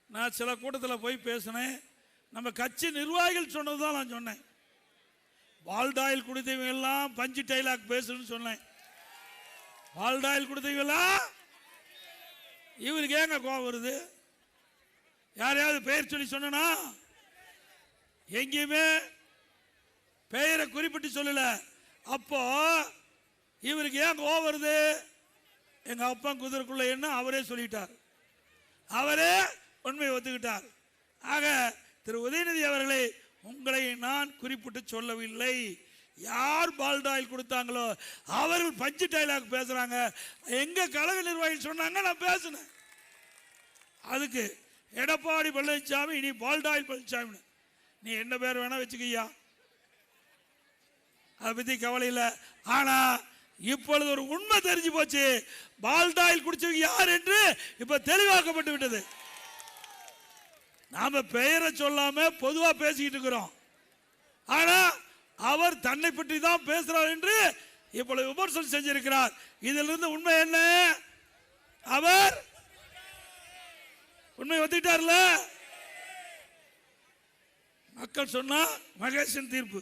நான் சில கூட்டத்தில் போய் பேசினேன். நம்ம கட்சி நிர்வாகிகள் சொன்னதுதான் நான் சொன்னேன். பால்டாயில் குடித்தவங்க எல்லாம் பஞ்சு டைலாக் பேசுன்னு சொன்னேன். பால்டாயில் குடித்தவங்களா இவருக்கு ஏங்க கோபம் வருது? யாரையாவது பெயர் சொல்லி சொன்னா? எங்கேயுமே பெயரை குறிப்பிட்டு சொல்லல. அப்போ இவருக்கு ஏன் கோபம் வருது? எங்க அப்பா குதிரைக்குள்ள என்ன அவரே சொல்லிட்டார், அவரே உண்மையை ஒத்துக்கிட்டார். ஆக திரு உதயநிதி அவர்களே, உங்களை நான் குறிப்பிட்டு சொல்லவில்லை. யார் பால்டாயில் கொடுத்தாங்களோ அவர்கள் பஞ்சு டைலாக் பேசுறாங்க. எங்க கழக நிர்வாகிகள் சொன்னாங்க, நான் பேசினேன். அதுக்கு எடப்பாடி பழனிசாமி இனி பால்டாயில் பழனிசாமி, நீ என்ன பேர் வேணா வச்சுக்கியா, அதை பத்தி கவலை இல்லை. ஆனா இப்பொழுது ஒரு உண்மை தெரிஞ்சு போச்சு, பால்டாயில் குடிச்சவங்க யார் என்று இப்ப தெளிவாக்கப்பட்டு விட்டது. நாம பெயரை சொல்லாம பொதுவா பேசிக்கிட்டு இருக்கிறோம். ஆனா அவர் தன்னை பற்றி தான் பேசுறார் என்று இப்பொழுது விமர்சனம் செஞ்சிருக்கிறார். இதிலிருந்து உண்மை என்ன? அவர் உண்மை ஒத்துக்கிட்டார்ல. மக்கள் சொன்னா மகேசன் தீர்ப்பு.